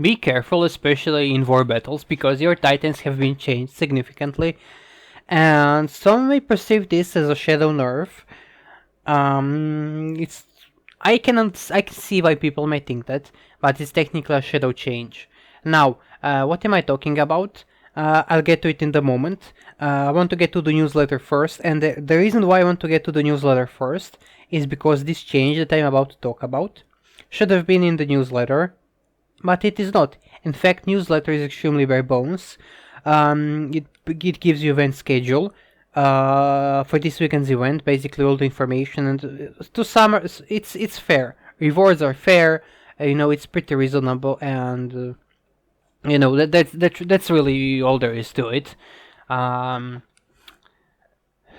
be careful, especially in war battles, because your titans have been changed significantly, and some may perceive this as a shadow nerf. It's I can see why people may think that, but it's technically a shadow change. Now, what am I talking about? I'll get to it in the moment. I want to get to the newsletter first, and the reason why I want to get to the newsletter first is because this change that I'm about to talk about should have been in the newsletter, but it is not. In fact, newsletter is extremely bare bones. It gives you event schedule for this weekend's event, basically all the information, and to summer, it's fair. Rewards are fair. It's pretty reasonable, and that's really all there is to it.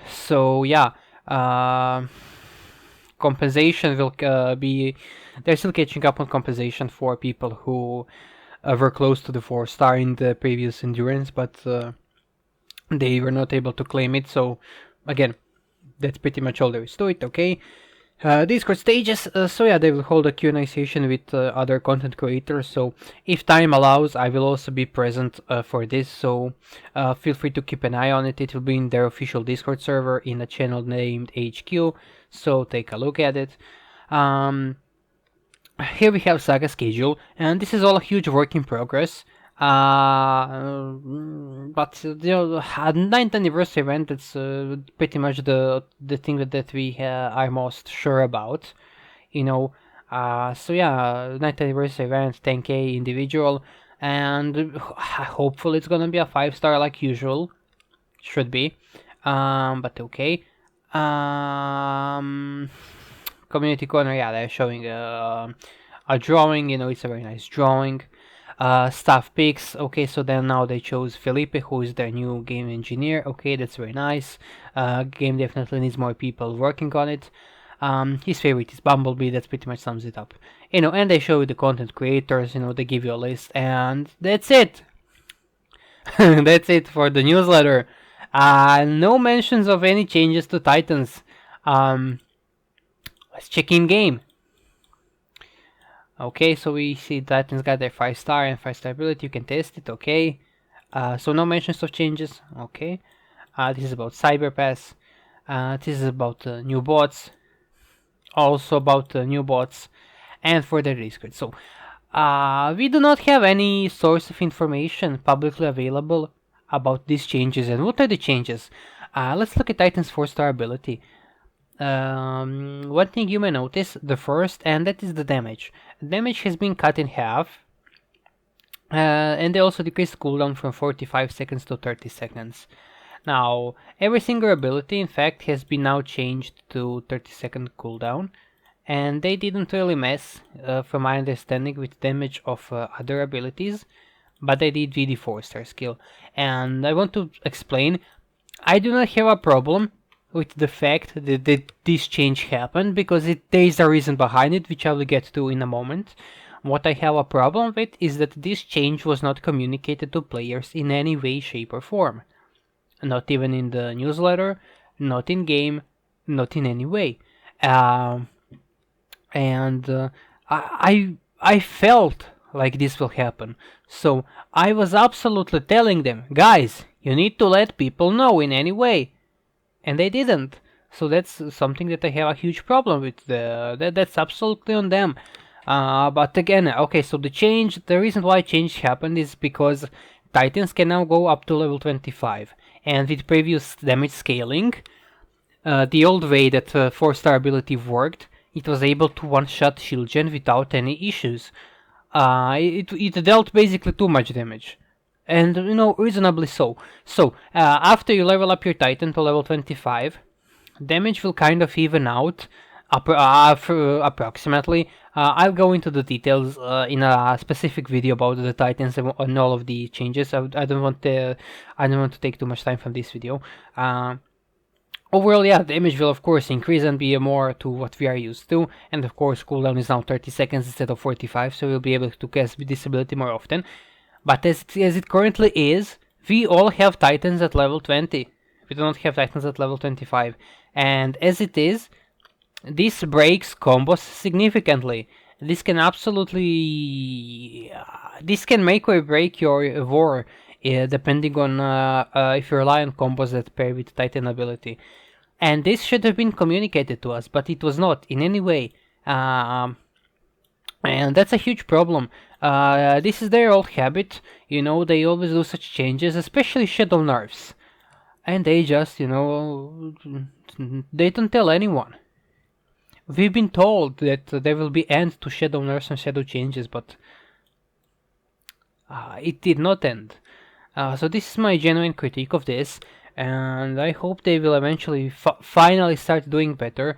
So yeah, compensation will be. They're still catching up on compensation for people who were close to the 4-star in the previous endurance, but they were not able to claim it. So again, that's pretty much all there is to it. Okay. Discord stages, so yeah, they will hold a Q&A session with other content creators, so if time allows, I will also be present for this, so feel free to keep an eye on it. It will be in their official Discord server in a channel named HQ, so take a look at it. Here we have Saga schedule, and this is all a huge work in progress. But a 9th anniversary event, it's pretty much the thing that we are most sure about, so yeah, 9th anniversary event, 10k individual, and hopefully it's gonna be a 5-star like usual, should be, but okay. Community corner, yeah, they're showing a drawing, it's a very nice drawing. Staff picks, okay, so then now they chose Felipe, who is their new game engineer. Okay, that's very nice. Game definitely needs more people working on it. His favorite is Bumblebee, that pretty much sums it up. And they show you the content creators, they give you a list, and that's it. That's it for the newsletter. No mentions of any changes to Titans. Let's check in game. Okay, so we see Titans got their 5-star and 5-star ability. You can test it. Okay, so no mentions of changes. Okay, this is about Cyberpass. This is about new bots. Also about new bots, and for the Discord. So we do not have any source of information publicly available about these changes. And what are the changes? Let's look at Titan's 4-star ability. One thing you may notice, the first, and that is the damage. Damage has been cut in half, and they also decreased cooldown from 45 seconds to 30 seconds. Now, every single ability, in fact, has been now changed to 30-second cooldown, and they didn't really mess, from my understanding, with damage of other abilities, but they did with the 4-star skill. And I want to explain, I do not have a problem with the fact that this change happened, because there is a reason behind it, which I will get to in a moment. What I have a problem with is that this change was not communicated to players in any way, shape or form. Not even in the newsletter, not in game, not in any way. I felt like this will happen. So I was absolutely telling them, guys, you need to let people know in any way. And they didn't. So that's something that I have a huge problem with. That's absolutely on them. But again, okay, so the reason why change happened is because Titans can now go up to level 25. And with previous damage scaling, the old way that 4-star ability worked, it was able to one-shot shield gen without any issues. It dealt basically too much damage. And, reasonably so. So, after you level up your Titan to level 25, damage will kind of even out, approximately. I'll go into the details in a specific video about the Titans and all of the changes. I don't want to take too much time from this video. Overall, yeah, damage will of course increase and be more to what we are used to, and of course cooldown is now 30 seconds instead of 45, so we'll be able to cast this ability more often. But as it currently is, we all have Titans at level 20. We do not have Titans at level 25. And as it is, this breaks combos significantly. This can absolutely, this can make or break your war, depending on if you rely on combos that pair with Titan ability. And this should have been communicated to us, but it was not in any way. Um, and that's a huge problem. This is their old habit, they always do such changes, especially Shadow nerfs. And they just, they don't tell anyone. We've been told that there will be end to Shadow nerfs and Shadow changes, but it did not end. So this is my genuine critique of this, and I hope they will eventually finally start doing better.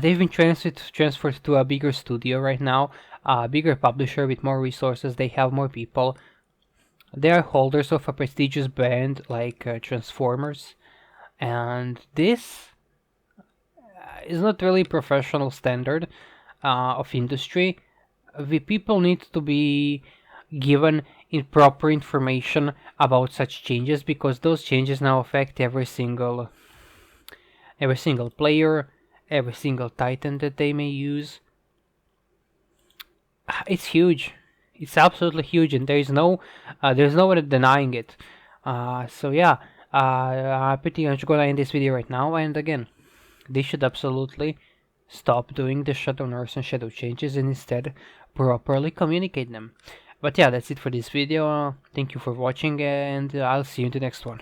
They've been transferred to a bigger studio right now, a bigger publisher with more resources. They have more people. They are holders of a prestigious brand like Transformers, and this is not really professional standard of industry. The people need to be given proper information about such changes, because those changes now affect every single player, every single titan that they may use. It's huge. It's absolutely huge, and there's no one denying it. So yeah, pretty much gonna end this video right now. And again, they should absolutely stop doing the shadow nerfs and shadow changes and instead properly communicate them. But yeah, that's it for this video. Thank you for watching, and I'll see you in the next one.